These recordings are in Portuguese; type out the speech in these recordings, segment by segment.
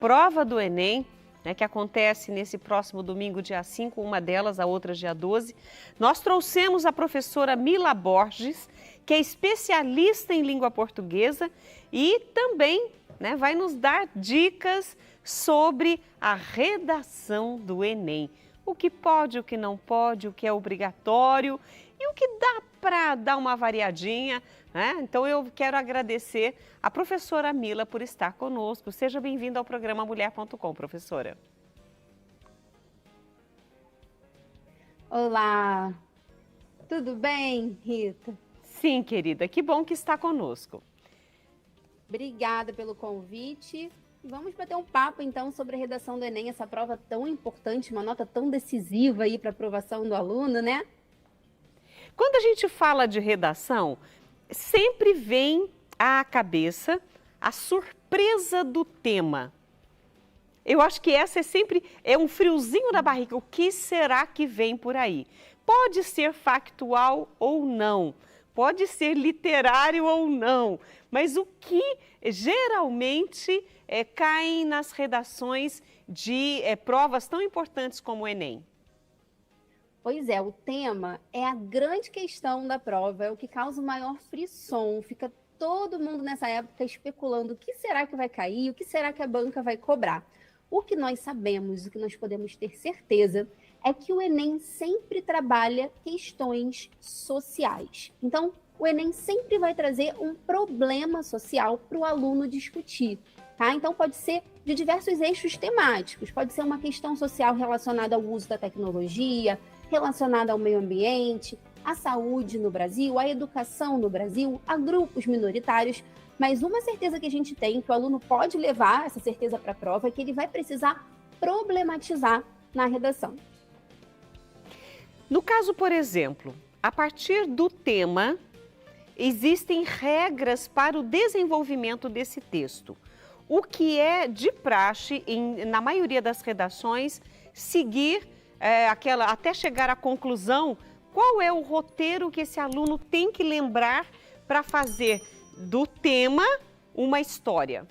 prova do Enem, né, que acontece nesse próximo domingo, dia 5, uma delas, a outra dia 12. Nós trouxemos a professora Mila Borges, que é especialista em língua portuguesa e também, né, vai nos dar dicas sobre a redação do Enem. O que pode, o que não pode, o que é obrigatório e o que dá para dar uma variadinha, né? Então eu quero agradecer a professora Mila por estar conosco. Seja bem-vinda ao programa Mulher.com, professora. Olá, tudo bem, Rita? Sim, querida, que bom que está conosco. Obrigada pelo convite. Vamos bater um papo, então, sobre a redação do Enem, essa prova tão importante, uma nota tão decisiva aí para a aprovação do aluno, né? Quando a gente fala de redação, sempre vem à cabeça a surpresa do tema. Eu acho que essa é um friozinho na barriga. O que será que vem por aí? Pode ser factual ou não, pode ser literário ou não, mas o que geralmente cai nas redações de provas tão importantes como o Enem? Pois é, o tema é a grande questão da prova, é o que causa o maior frisson. Fica todo mundo nessa época especulando o que será que vai cair, o que será que a banca vai cobrar. O que nós sabemos, o que nós podemos ter certeza, é que o Enem sempre trabalha questões sociais. Então, o Enem sempre vai trazer um problema social para o aluno discutir. Tá? Então, pode ser de diversos eixos temáticos. Pode ser uma questão social relacionada ao uso da tecnologia, relacionada ao meio ambiente, à saúde no Brasil, à educação no Brasil, a grupos minoritários. Mas uma certeza que a gente tem, que o aluno pode levar essa certeza para a prova, é que ele vai precisar problematizar na redação. No caso, por exemplo, a partir do tema, existem regras para o desenvolvimento desse texto. O que é de praxe, na maioria das redações, seguir até chegar à conclusão, qual é o roteiro que esse aluno tem que lembrar para fazer do tema uma história?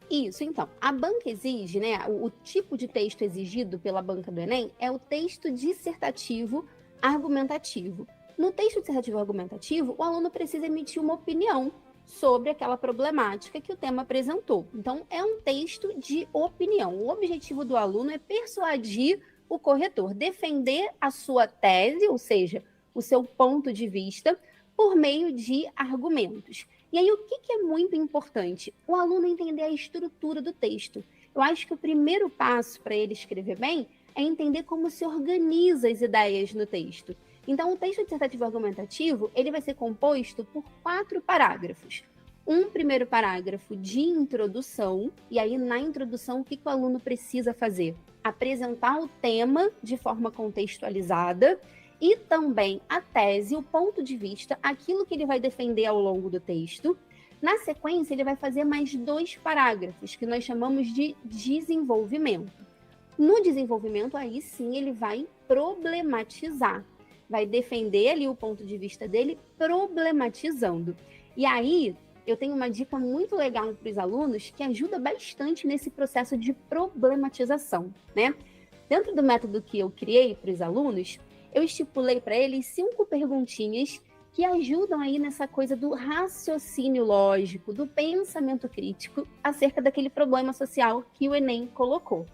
Isso, então, a banca exige, né, o tipo de texto exigido pela banca do Enem é o texto dissertativo argumentativo. No texto dissertativo argumentativo, o aluno precisa emitir uma opinião sobre aquela problemática que o tema apresentou. Então, é um texto de opinião. O objetivo do aluno é persuadir o corretor, defender a sua tese, ou seja, o seu ponto de vista, por meio de argumentos. E aí, o que é muito importante? O aluno entender a estrutura do texto. Eu acho que o primeiro passo para ele escrever bem é entender como se organiza as ideias no texto. Então, o texto dissertativo argumentativo, ele vai ser composto por 4 parágrafos. Um primeiro parágrafo de introdução, e aí na introdução, o que o aluno precisa fazer? Apresentar o tema de forma contextualizada e também a tese, o ponto de vista, aquilo que ele vai defender ao longo do texto. Na sequência, ele vai fazer mais 2 parágrafos, que nós chamamos de desenvolvimento. No desenvolvimento, aí sim, ele vai problematizar, vai defender ali o ponto de vista dele, problematizando. E aí, eu tenho uma dica muito legal para os alunos que ajuda bastante nesse processo de problematização, né? Dentro do método que eu criei para os alunos, eu estipulei para eles 5 perguntinhas que ajudam aí nessa coisa do raciocínio lógico, do pensamento crítico acerca daquele problema social que o Enem colocou.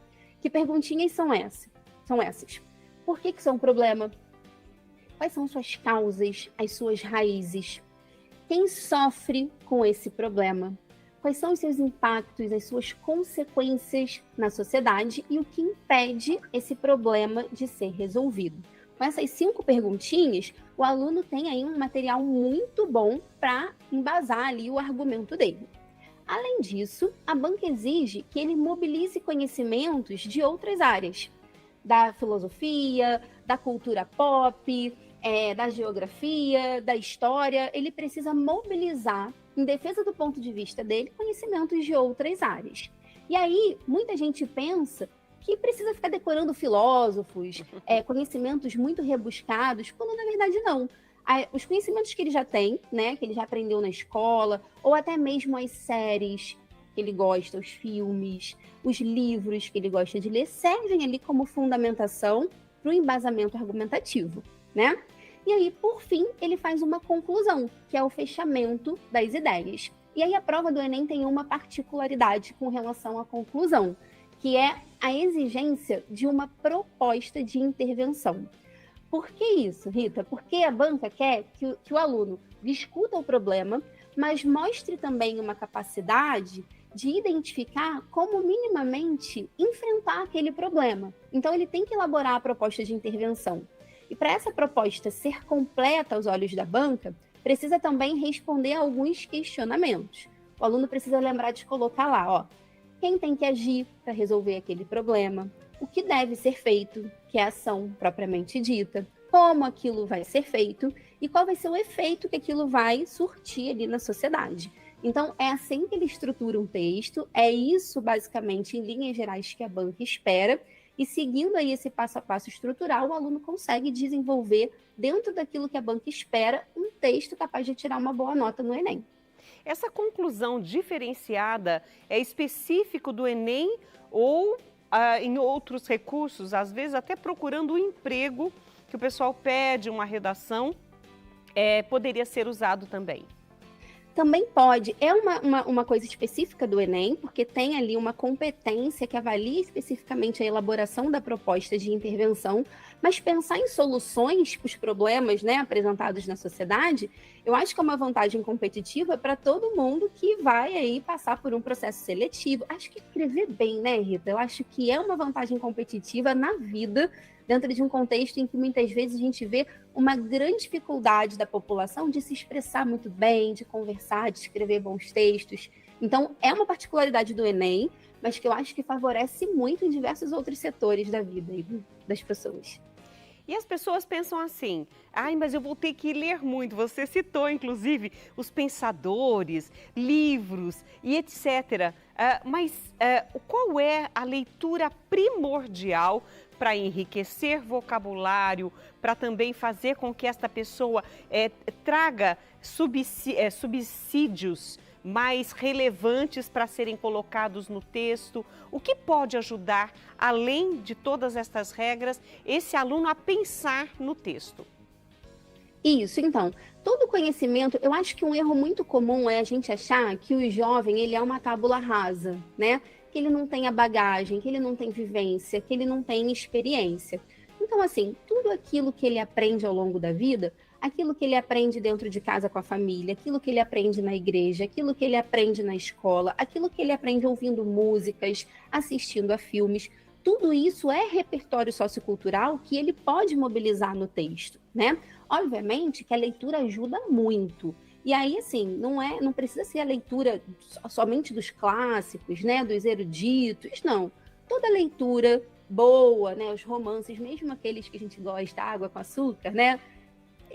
Que perguntinhas são essas? Por que isso é um problema? Quais são suas causas, as suas raízes? Quem sofre com esse problema? Quais são os seus impactos, as suas consequências na sociedade e o que impede esse problema de ser resolvido? Com essas 5 perguntinhas, o aluno tem aí um material muito bom para embasar ali o argumento dele. Além disso, a banca exige que ele mobilize conhecimentos de outras áreas, da filosofia, da cultura pop, da geografia, da história. Ele precisa mobilizar, em defesa do ponto de vista dele, conhecimentos de outras áreas. E aí, muita gente pensa que precisa ficar decorando filósofos, conhecimentos muito rebuscados, quando na verdade não. Os conhecimentos que ele já tem, né, que ele já aprendeu na escola, ou até mesmo as séries que ele gosta, os filmes, os livros que ele gosta de ler, servem ali como fundamentação para o embasamento argumentativo, né? E aí, por fim, ele faz uma conclusão, que é o fechamento das ideias. E aí a prova do Enem tem uma particularidade com relação à conclusão, que é a exigência de uma proposta de intervenção. Por que isso, Rita? Porque a banca quer que o aluno discuta o problema, mas mostre também uma capacidade de identificar como minimamente enfrentar aquele problema. Então, ele tem que elaborar a proposta de intervenção. E para essa proposta ser completa aos olhos da banca, precisa também responder a alguns questionamentos. O aluno precisa lembrar de colocar lá, ó, quem tem que agir para resolver aquele problema, o que deve ser feito, que é a ação propriamente dita, como aquilo vai ser feito e qual vai ser o efeito que aquilo vai surtir ali na sociedade. Então, é assim que ele estrutura um texto, é isso, basicamente, em linhas gerais, que a banca espera, e seguindo aí esse passo a passo estrutural, o aluno consegue desenvolver, dentro daquilo que a banca espera, um texto capaz de tirar uma boa nota no Enem. Essa conclusão diferenciada é específico do Enem ou em outros recursos, às vezes até procurando um emprego que o pessoal pede, uma redação, poderia ser usado também? Também pode. É uma coisa específica do Enem, porque tem ali uma competência que avalia especificamente a elaboração da proposta de intervenção, mas pensar em soluções para os problemas, né, apresentados na sociedade, eu acho que é uma vantagem competitiva para todo mundo que vai aí passar por um processo seletivo. Acho que escrever bem, né, Rita? Eu acho que é uma vantagem competitiva na vida, dentro de um contexto em que muitas vezes a gente vê uma grande dificuldade da população de se expressar muito bem, de conversar, de escrever bons textos. Então, é uma particularidade do Enem, mas que eu acho que favorece muito em diversos outros setores da vida das pessoas. E as pessoas pensam assim, mas eu vou ter que ler muito. Você citou, inclusive, os pensadores, livros e etc. Mas qual é a leitura primordial para enriquecer vocabulário, para também fazer com que esta pessoa traga subsídios mais relevantes para serem colocados no texto? O que pode ajudar, além de todas estas regras, esse aluno a pensar no texto? Isso, então, todo conhecimento, eu acho que um erro muito comum é a gente achar que o jovem, ele é uma tábula rasa, né? Que ele não tem a bagagem, que ele não tem vivência, que ele não tem experiência. Então, assim, tudo aquilo que ele aprende ao longo da vida, aquilo que ele aprende dentro de casa com a família, aquilo que ele aprende na igreja, aquilo que ele aprende na escola, aquilo que ele aprende ouvindo músicas, assistindo a filmes, tudo isso é repertório sociocultural que ele pode mobilizar no texto, né? Obviamente que a leitura ajuda muito. E aí, assim, não precisa ser a leitura somente dos clássicos, né, dos eruditos, não. Toda leitura boa, né, os romances, mesmo aqueles que a gente gosta, Água com Açúcar, né,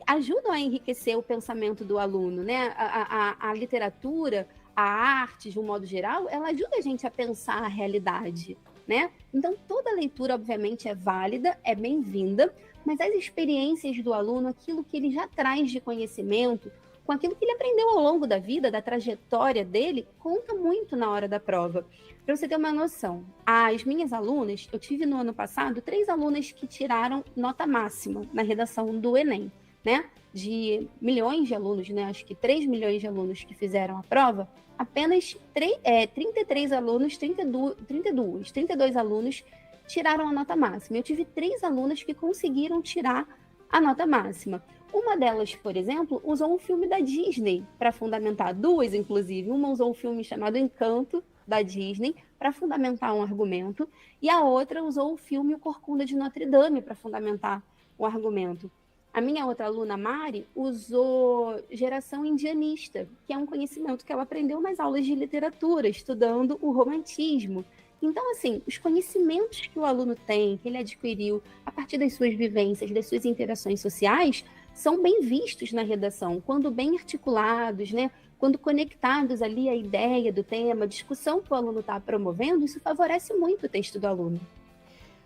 ajudam a enriquecer o pensamento do aluno, né? A literatura, a arte, de um modo geral, ela ajuda a gente a pensar a realidade, né? Então, toda leitura, obviamente, é válida, é bem-vinda, mas as experiências do aluno, aquilo que ele já traz de conhecimento, com aquilo que ele aprendeu ao longo da vida, da trajetória dele, conta muito na hora da prova. Para você ter uma noção, as minhas alunas, eu tive no ano passado 3 alunas que tiraram nota máxima na redação do Enem, né? De milhões de alunos, né? Acho que 3 milhões de alunos que fizeram a prova, apenas 32 alunos tiraram a nota máxima. Eu tive 3 alunas que conseguiram tirar a nota máxima. Uma delas, por exemplo, usou um filme da Disney para fundamentar, 2 inclusive. Uma usou um filme chamado Encanto, da Disney, para fundamentar um argumento, e a outra usou o filme O Corcunda de Notre Dame para fundamentar o argumento. A minha outra aluna, Mari, usou geração indianista, que é um conhecimento que ela aprendeu nas aulas de literatura, estudando o romantismo. Então, assim, os conhecimentos que o aluno tem, que ele adquiriu a partir das suas vivências, das suas interações sociais, são bem vistos na redação, quando bem articulados, né? Quando conectados ali à ideia do tema, a discussão que o aluno está promovendo, isso favorece muito o texto do aluno.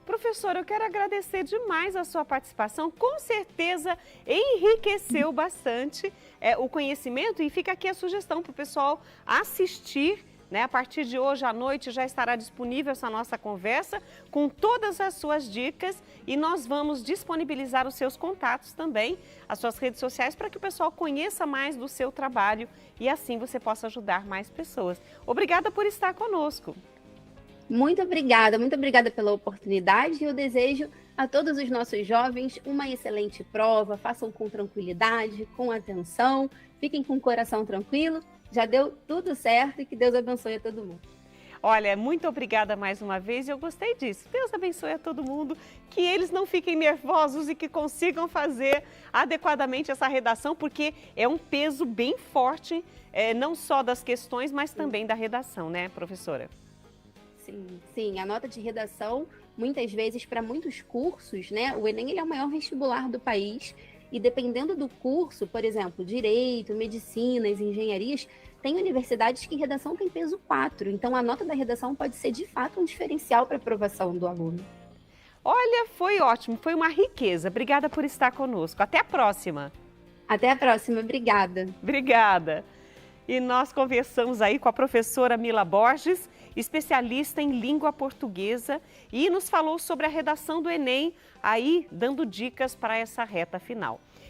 Professora, eu quero agradecer demais a sua participação, com certeza enriqueceu bastante o conhecimento, e fica aqui a sugestão para o pessoal assistir né? A partir de hoje à noite já estará disponível essa nossa conversa com todas as suas dicas e nós vamos disponibilizar os seus contatos também, as suas redes sociais, para que o pessoal conheça mais do seu trabalho e assim você possa ajudar mais pessoas. Obrigada por estar conosco. Muito obrigada pela oportunidade e eu desejo a todos os nossos jovens uma excelente prova, façam com tranquilidade, com atenção, fiquem com o coração tranquilo, já deu tudo certo e que Deus abençoe a todo mundo. Olha, muito obrigada mais uma vez e eu gostei disso. Deus abençoe a todo mundo, que eles não fiquem nervosos e que consigam fazer adequadamente essa redação, porque é um peso bem forte, não só das questões, mas também da redação, né, professora? Sim, a nota de redação, muitas vezes, para muitos cursos, né? O Enem ele é o maior vestibular do país e dependendo do curso, por exemplo, direito, medicinas, engenharias, tem universidades que redação tem peso 4. Então, a nota da redação pode ser, de fato, um diferencial para a aprovação do aluno. Olha, foi ótimo, foi uma riqueza. Obrigada por estar conosco. Até a próxima. Até a próxima, obrigada. Obrigada. E nós conversamos aí com a professora Mila Borges, especialista em língua portuguesa, e nos falou sobre a redação do Enem, aí dando dicas para essa reta final.